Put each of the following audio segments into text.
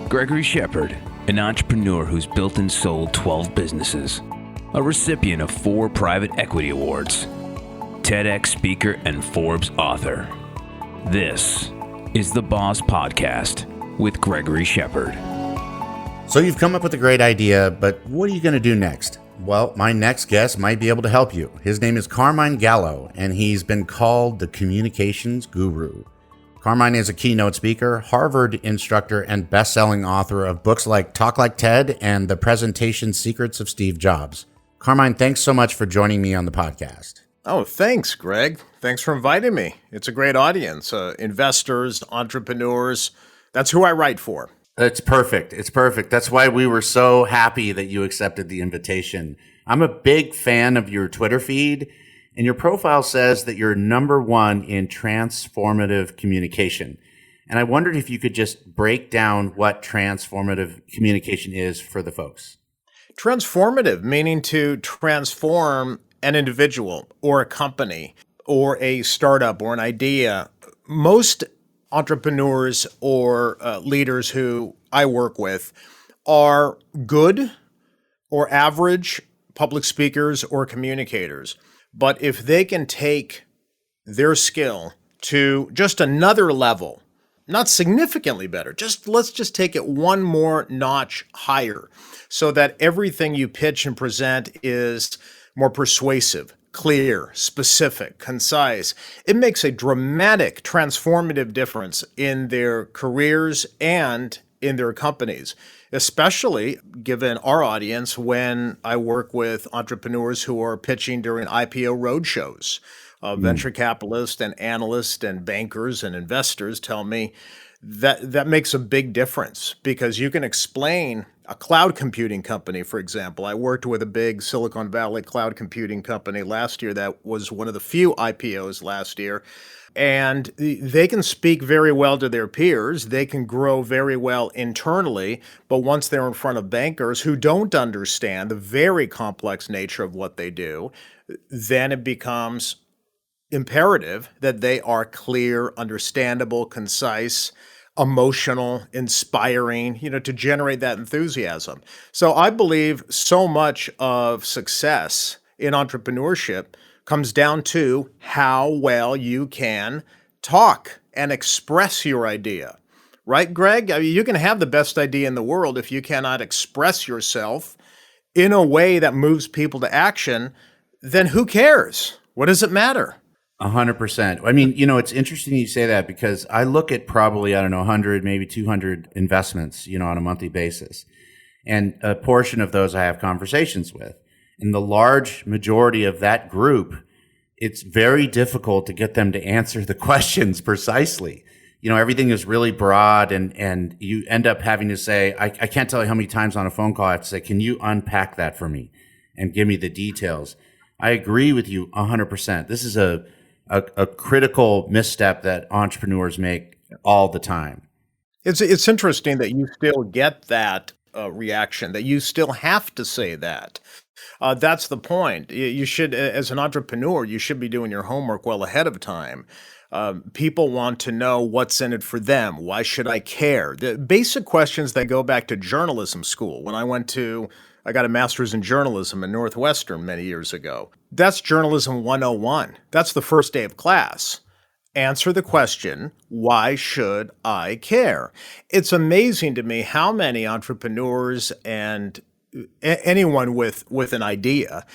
Gregory Shepard, an entrepreneur who's built and sold 12 businesses, a recipient of 4 private equity awards, TEDx speaker and Forbes author. This is the Boss Podcast with Gregory Shepard. So you've come up with a great idea, but what are you going to do next? Well, my next guest might be able to help you. His name is Carmine Gallo, and he's been called the communications guru. Carmine is a keynote speaker, Harvard instructor, and best-selling author of books like Talk Like Ted and The Presentation Secrets of Steve Jobs. Carmine, thanks so much for joining me on the podcast. Oh, thanks, Greg. Thanks for inviting me. It's a great audience. Investors, entrepreneurs. That's who I write for. It's perfect. It's perfect. That's why we were so happy that you accepted the invitation. I'm a big fan of your Twitter feed, and your profile says that you're number 1 in transformative communication. And I wondered if you could just break down what transformative communication is for the folks. Transformative, meaning to transform an individual or a company or a startup or an idea. Most entrepreneurs or leaders who I work with are good or average public speakers or communicators. But if they can take their skill to just another level, not significantly better, let's just take it one more notch higher so that everything you pitch and present is more persuasive, clear, specific, concise. It makes a dramatic, transformative difference in their careers and in their companies, especially given our audience when I work with entrepreneurs who are pitching during IPO roadshows. Venture capitalists and analysts and bankers and investors tell me that makes a big difference because you can explain a cloud computing company, for example. I worked with a big Silicon Valley cloud computing company last year that was one of the few IPOs last year. And they can speak very well to their peers. They can grow very well internally. But once they're in front of bankers who don't understand the very complex nature of what they do, then it becomes imperative that they are clear, understandable, concise, emotional, inspiring, to generate that enthusiasm. So I believe so much of success in entrepreneurship comes down to how well you can talk and express your idea. Right, Greg? I mean, you can have the best idea in the world if you cannot express yourself in a way that moves people to action, then who cares? What does it matter? 100%. I mean, it's interesting you say that because I look at probably, 100, maybe 200 investments, on a monthly basis. And a portion of those I have conversations with. In the large majority of that group, it's very difficult to get them to answer the questions precisely. Everything is really broad and you end up having to say, I can't tell you how many times on a phone call I have to say, can you unpack that for me and give me the details? I agree with you 100%. This is a critical misstep that entrepreneurs make all the time. It's interesting that you still get that reaction, that you still have to say that. That's the point. You should, as an entrepreneur, you should be doing your homework well ahead of time. People want to know what's in it for them. Why should I care? The basic questions that go back to journalism school. When I got a master's in journalism at Northwestern many years ago. That's journalism 101. That's the first day of class. Answer the question, why should I care? It's amazing to me how many entrepreneurs and anyone with an idea,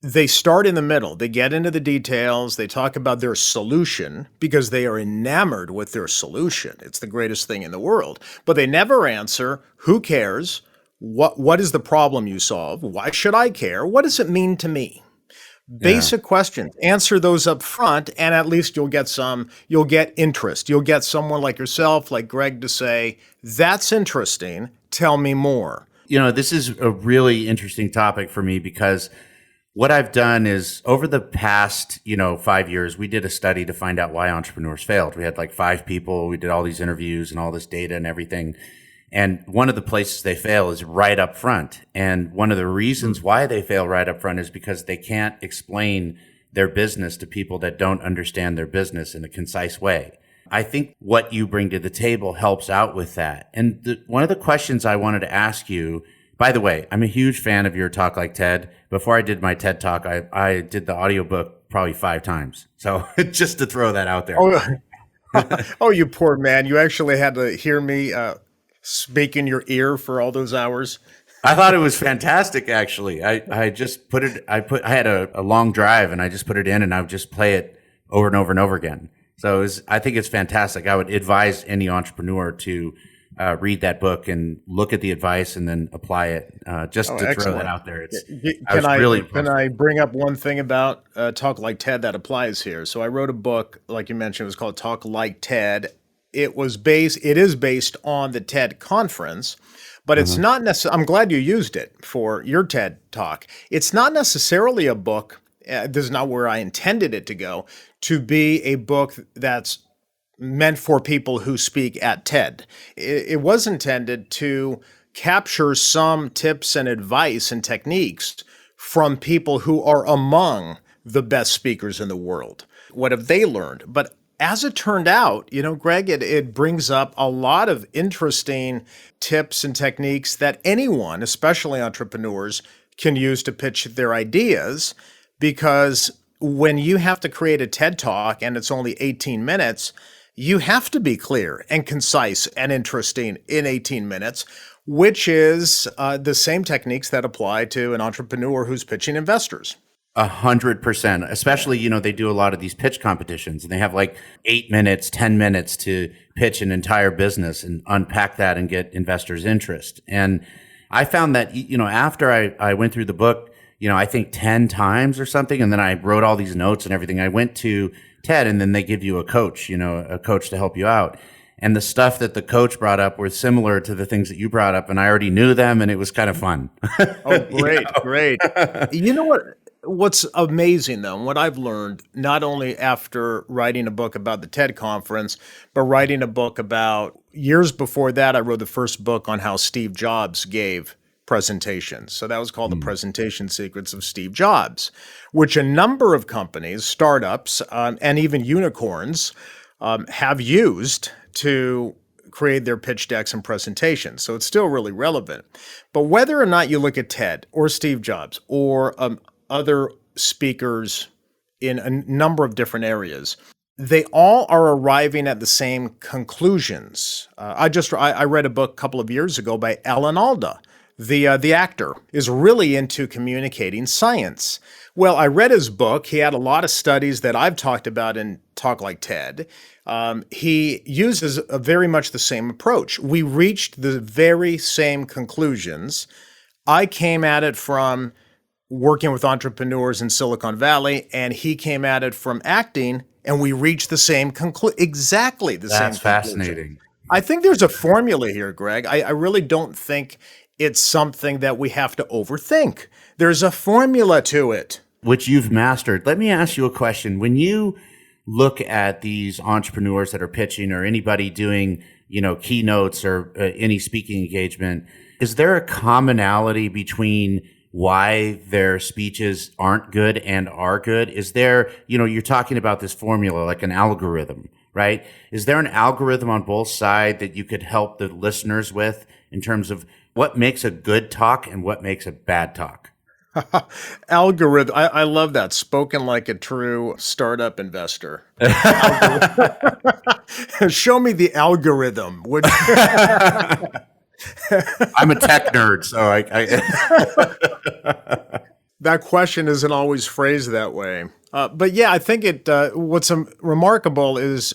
they start in the middle. They get into the details. They talk about their solution because they are enamored with their solution. It's the greatest thing in the world. But they never answer, who cares? What is the problem you solve? Why should I care? What does it mean to me? Basic questions. Answer those up front, and at least you'll get interest. You'll get someone like yourself, like Greg, to say, that's interesting. Tell me more. This is a really interesting topic for me because what I've done is over the past, 5 years, we did a study to find out why entrepreneurs failed. We had like 5 people. We did all these interviews and all this data and everything. And one of the places they fail is right up front. And one of the reasons why they fail right up front is because they can't explain their business to people that don't understand their business in a concise way. I think what you bring to the table helps out with that. And one of the questions I wanted to ask you, by the way, I'm a huge fan of your Talk Like TED. Before I did my TED Talk, I did the audiobook probably 5 times. So just to throw that out there. Oh, you poor man. You actually had to hear me speak in your ear for all those hours. I thought it was fantastic, actually. I just put it, I had a long drive and I just put it in and I would just play it over and over and over again. So I think it's fantastic. I would advise any entrepreneur to read that book and look at the advice and then apply it. Just to throw that out there. Can I bring up one thing about Talk Like TED that applies here? So I wrote a book, like you mentioned, it was called Talk Like TED. It is based on the TED conference, but it's not necessarily, I'm glad you used it for your TED Talk. It's not necessarily a book, this is not where I intended it to go, to be a book that's meant for people who speak at TED. It was intended to capture some tips and advice and techniques from people who are among the best speakers in the world. What have they learned? But as it turned out, Greg, it brings up a lot of interesting tips and techniques that anyone, especially entrepreneurs, can use to pitch their ideas. Because when you have to create a TED Talk and it's only 18 minutes, you have to be clear and concise and interesting in 18 minutes, which is the same techniques that apply to an entrepreneur who's pitching investors. 100%. Especially, they do a lot of these pitch competitions and they have like 8 minutes, 10 minutes to pitch an entire business and unpack that and get investors' interest. And I found that, after I went through the book, I think 10 times or something, and then I wrote all these notes and everything, I went to TED and then they give you a coach to help you out. And the stuff that the coach brought up were similar to the things that you brought up, and I already knew them, and it was kind of fun. Oh, great, great. You know what? What's amazing, though, and what I've learned, not only after writing a book about the TED conference, but writing a book about, years before that, I wrote the first book on how Steve Jobs gave presentations. So that was called The Presentation Secrets of Steve Jobs, which a number of companies, startups, and even unicorns have used to create their pitch decks and presentations. So it's still really relevant. But whether or not you look at TED or Steve Jobs or other speakers in a number of different areas, they all are arriving at the same conclusions. I read a book a couple of years ago by Alan Alda. The actor is really into communicating science. Well, I read his book. He had a lot of studies that I've talked about in Talk Like TED. He uses very much the same approach. We reached the very same conclusions. I came at it from working with entrepreneurs in Silicon Valley, and he came at it from acting, and we reached the same exactly the same conclusion. That's fascinating. I think there's a formula here, Greg. I really don't think it's something that we have to overthink. There's a formula to it. Which you've mastered. Let me ask you a question. When you look at these entrepreneurs that are pitching or anybody doing, keynotes or any speaking engagement, is there a commonality between why their speeches aren't good and are good? Is there, you're talking about this formula, like an algorithm, right? Is there an algorithm on both sides that you could help the listeners with in terms of what makes a good talk and what makes a bad talk? Algorithm. I love that. Spoken like a true startup investor. Show me the algorithm. I'm a tech nerd, so that question isn't always phrased that way. But yeah, I think what's remarkable is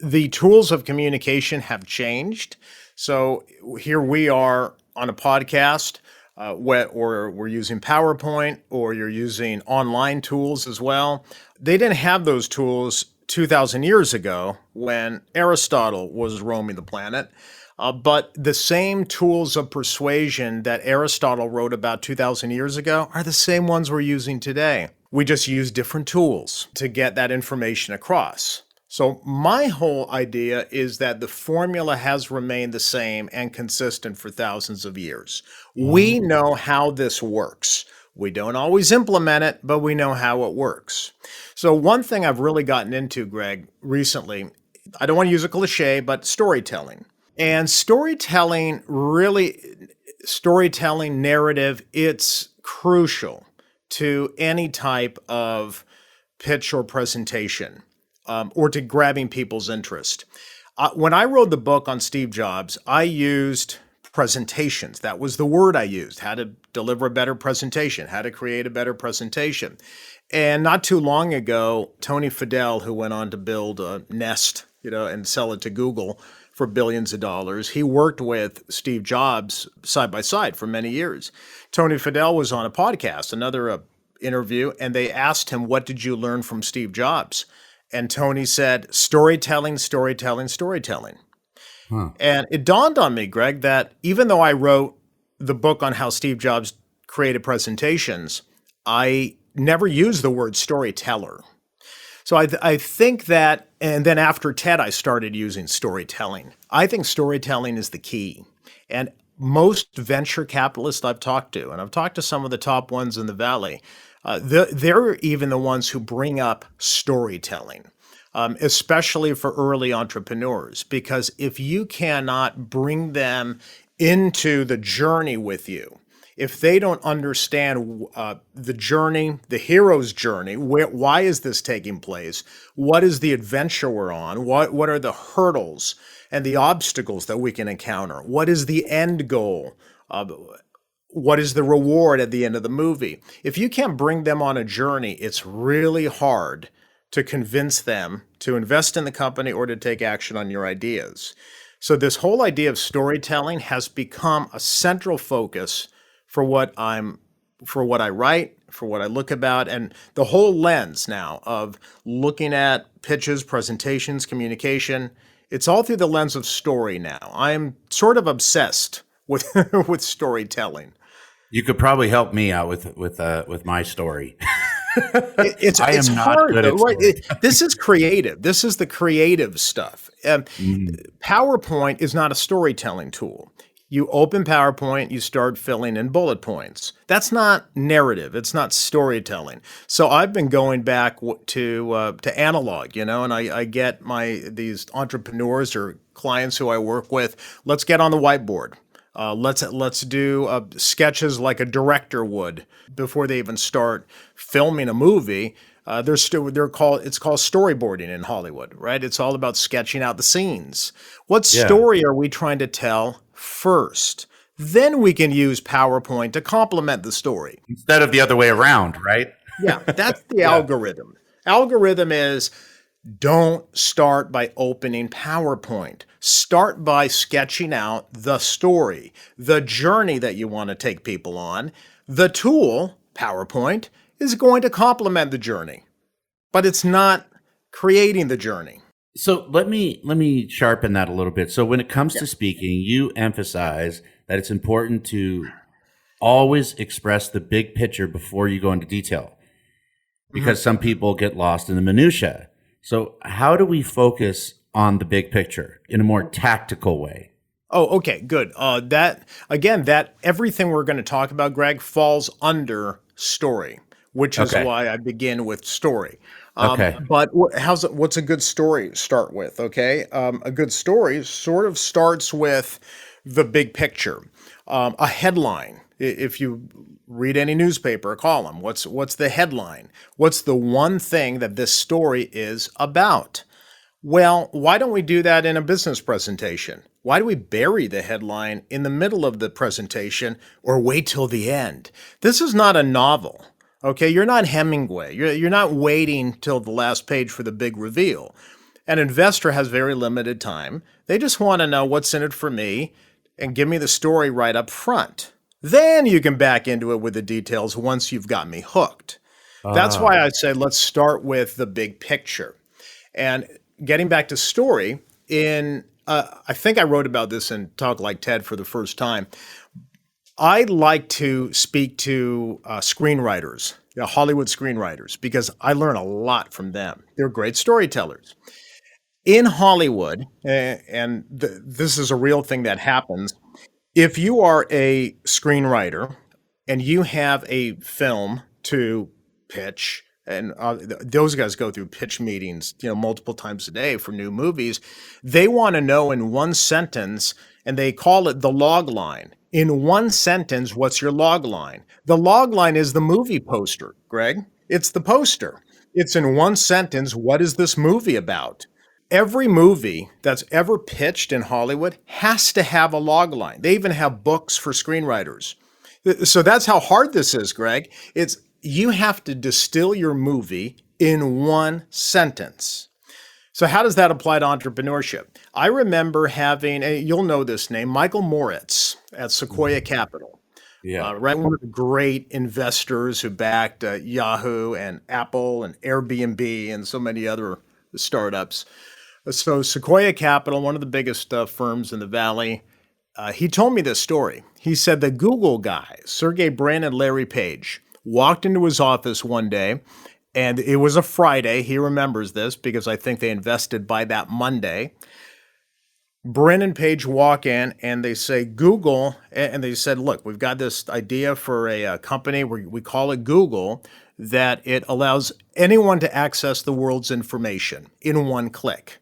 the tools of communication have changed. So here we are on a podcast, or we're using PowerPoint, or you're using online tools as well. They didn't have those tools 2,000 years ago when Aristotle was roaming the planet. But the same tools of persuasion that Aristotle wrote about 2,000 years ago are the same ones we're using today. We just use different tools to get that information across. So my whole idea is that the formula has remained the same and consistent for thousands of years. We know how this works. We don't always implement it, but we know how it works. So one thing I've really gotten into, Greg, recently, I don't want to use a cliche, but storytelling. And storytelling, narrative, it's crucial to any type of pitch or presentation, or to grabbing people's interest. When I wrote the book on Steve Jobs, I used presentations. That was the word I used: how to deliver a better presentation, how to create a better presentation. And not too long ago, Tony Fadell, who went on to build Nest, and sell it to Google for billions of dollars, he worked with Steve Jobs side by side for many years. Tony Fadell was on a podcast, another interview, and they asked him, "What did you learn from Steve Jobs?" And Tony said, "Storytelling, storytelling, storytelling." Huh. And it dawned on me, Greg, that even though I wrote the book on how Steve Jobs created presentations, I never used the word storyteller. So I think that, and then after TED, I started using storytelling. I think storytelling is the key. And most venture capitalists I've talked to, and I've talked to some of the top ones in the Valley, they're even the ones who bring up storytelling. Especially for early entrepreneurs, because if you cannot bring them into the journey with you, if they don't understand the journey, the hero's journey, why is this taking place? What is the adventure we're on? What are the hurdles and the obstacles that we can encounter? What is the end goal? What is the reward at the end of the movie? If you can't bring them on a journey, it's really hard to convince them to invest in the company or to take action on your ideas. So this whole idea of storytelling has become a central focus for what I write, for what I look about, and the whole lens now of looking at pitches, presentations, communication. It's all through the lens of story now. I am sort of obsessed with with storytelling. You could probably help me out with my story. It's not hard, good though, at right? story. This is creative. This is the creative stuff. PowerPoint is not a storytelling tool. You open PowerPoint, you start filling in bullet points. That's not narrative. It's not storytelling. So I've been going back to analog, and I get these entrepreneurs or clients who I work with. Let's get on the whiteboard. Let's do sketches like a director would before they even start filming a movie. It's called storyboarding in Hollywood, right? It's all about sketching out the scenes. What story are we trying to tell first? Then we can use PowerPoint to complement the story. Instead of the other way around, right? Yeah, that's the algorithm. Algorithm is, don't start by opening PowerPoint. Start by sketching out the story, the journey that you want to take people on. The tool, PowerPoint, is going to complement the journey, but it's not creating the journey. So let me sharpen that a little bit. So when it comes to speaking, you emphasize that it's important to always express the big picture before you go into detail, because some people get lost in the minutia. So how do we focus on the big picture in a more tactical way? Oh, okay, good. That everything we're going to talk about, Greg, falls under story, which is why I begin with story. But what's a good story start with? Okay, a good story sort of starts with the big picture, a headline. If you read any newspaper or column, what's the headline? What's the one thing that this story is about? Well, why don't we do that in a business presentation? Why do we bury the headline in the middle of the presentation or wait till the end? This is not a novel. Okay, you're not Hemingway. You're not waiting till the last page for the big reveal. An investor has very limited time. They just want to know what's in it for me and give me the story right up front. Then you can back into it with the details once you've got me hooked. That's why I say let's start with the big picture. And getting back to story, I think I wrote about this in Talk Like TED for the first time. I like to speak to screenwriters, Hollywood screenwriters, because I learn a lot from them. They're great storytellers. In Hollywood, and this is a real thing that happens, if you are a screenwriter and you have a film to pitch, and those guys go through pitch meetings, multiple times a day for new movies. They want to know in one sentence, and they call it the log line. In one sentence, what's your log line? The log line is the movie poster, Greg. It's the poster. It's in one sentence, what is this movie about? Every movie that's ever pitched in Hollywood has to have a log line. They even have books for screenwriters. So that's how hard this is, Greg. You have to distill your movie in one sentence. So how does that apply to entrepreneurship? I remember having, you'll know this name, Michael Moritz at Sequoia Capital. Yeah. One of the great investors who backed Yahoo and Apple and Airbnb and so many other startups. So Sequoia Capital, one of the biggest firms in the Valley, he told me this story. He said the Google guys, Sergey Brin and Larry Page, walked into his office one day, and it was a Friday. He remembers this because I think they invested by that Monday. Brin and Page walk in and they say, Google, and they said, look, we've got this idea for a company, we call it Google, that it allows anyone to access the world's information in one click,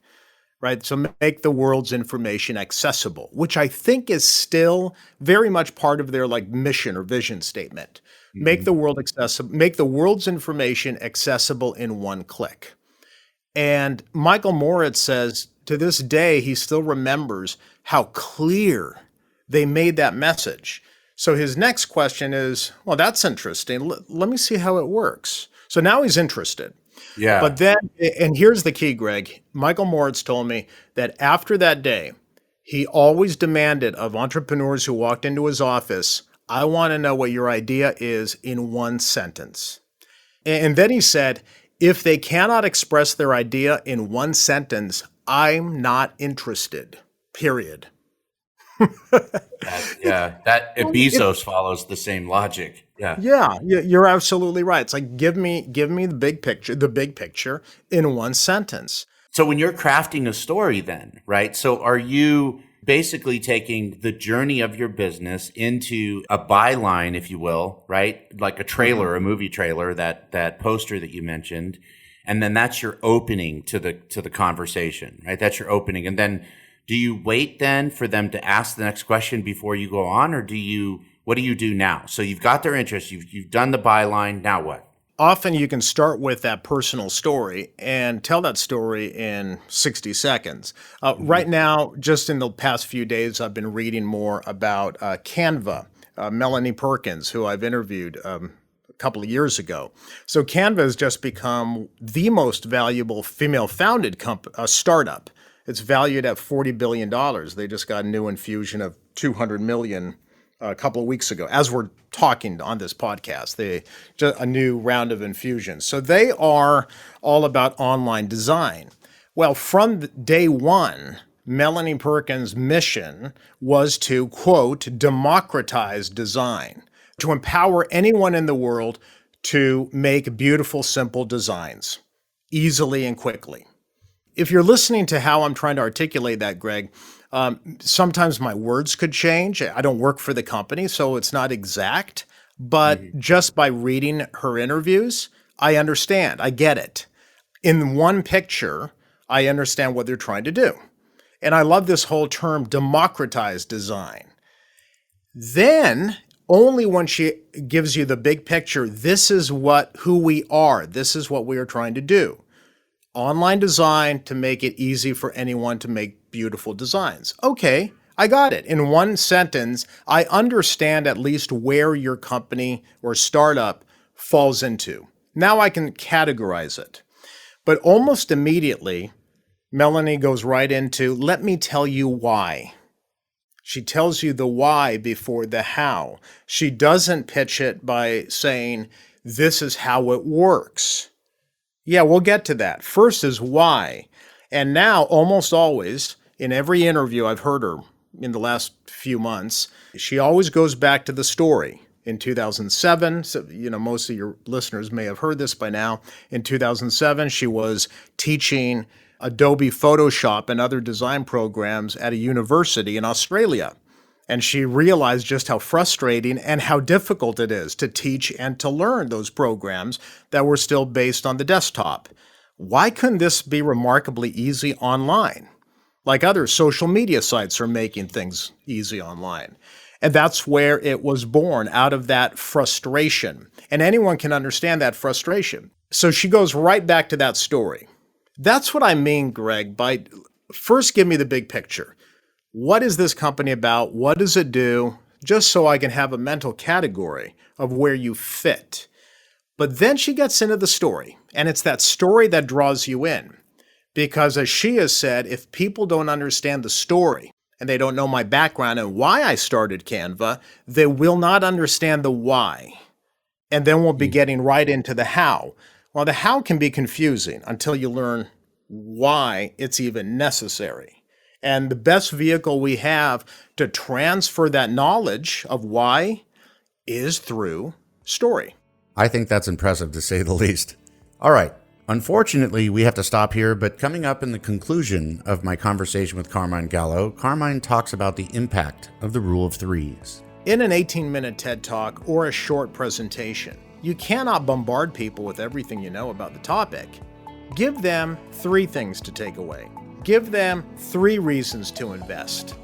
right? So make the world's information accessible, which I think is still very much part of their mission or vision statement. Mm-hmm. Make the world accessible, make the world's information accessible in one click. And Michael Moritz says, to this day, he still remembers how clear they made that message. So his next question is, well, that's interesting. Let me see how it works. So now he's interested. Yeah. But then, and here's the key, Greg. Michael Moritz told me that after that day, he always demanded of entrepreneurs who walked into his office, I want to know what your idea is in one sentence. And then he said, if they cannot express their idea in one sentence, I'm not interested, period. That Bezos follows the same logic. Yeah, you're absolutely right. It's like, give me the big picture in one sentence. So when you're crafting a story then, right? So are you basically taking the journey of your business into a byline, if you will, right? Like a trailer, a movie trailer, that poster that you mentioned. And then that's your opening to the conversation, right? That's your opening. And then do you wait then for them to ask the next question before you go on? Or what do you do now? So you've got their interest, you've done the byline, now what? Often you can start with that personal story and tell that story in 60 seconds. Right now, just in the past few days, I've been reading more about Canva, Melanie Perkins, who I've interviewed a couple of years ago. So Canva has just become the most valuable female-founded startup. It's valued at $40 billion. They just got a new infusion of $200 million a couple of weeks ago. As we're talking on this podcast, a new round of infusions. So they are all about online design. Well, from day one, Melanie Perkins' mission was to, quote, democratize design, to empower anyone in the world to make beautiful, simple designs easily and quickly. If you're listening to how I'm trying to articulate that, Greg, sometimes my words could change. I don't work for the company, so it's not exact. But just by reading her interviews, I understand. I get it. In one picture, I understand what they're trying to do. And I love this whole term, democratize design. Then, only when she gives you the big picture, this is who we are. This is what we are trying to do. Online design to make it easy for anyone to make beautiful designs. Okay, I got it. In one sentence, I understand at least where your company or startup falls into. Now I can categorize it. But almost immediately, Melanie goes right into, let me tell you why. She tells you the why before the how. She doesn't pitch it by saying, this is how it works. Yeah, we'll get to that. First is why. And now, almost always, in every interview I've heard her in the last few months, she always goes back to the story. In 2007, so, most of your listeners may have heard this by now. In 2007, she was teaching Adobe Photoshop and other design programs at a university in Australia. And she realized just how frustrating and how difficult it is to teach and to learn those programs that were still based on the desktop. Why couldn't this be remarkably easy online? Like other social media sites are making things easy online. And that's where it was born, out of that frustration. And anyone can understand that frustration. So she goes right back to that story. That's what I mean, Greg, by first give me the big picture. What is this company about? What does it do? Just so I can have a mental category of where you fit. But then she gets into the story, and it's that story that draws you in. Because as she has said, if people don't understand the story, and they don't know my background and why I started Canva, they will not understand the why. And then we'll be getting right into the how. Well, the how can be confusing until you learn why it's even necessary. And the best vehicle we have to transfer that knowledge of why is through story. I think that's impressive, to say the least. All right. Unfortunately, we have to stop here, but coming up in the conclusion of my conversation with Carmine Gallo, Carmine talks about the impact of the rule of threes. In an 18-minute TED Talk or a short presentation, you cannot bombard people with everything you know about the topic. Give them 3 things to take away. Give them 3 reasons to invest.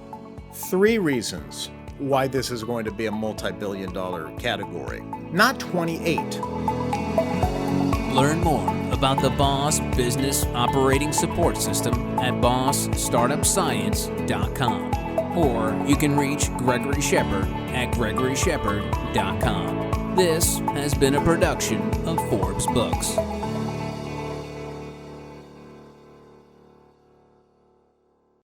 3 reasons why this is going to be a multi-billion-dollar category, not 28. Learn more about the Boss Business Operating Support System at bossstartupscience.com, or you can reach Gregory Shepard at gregoryshepard.com. This has been a production of Forbes Books.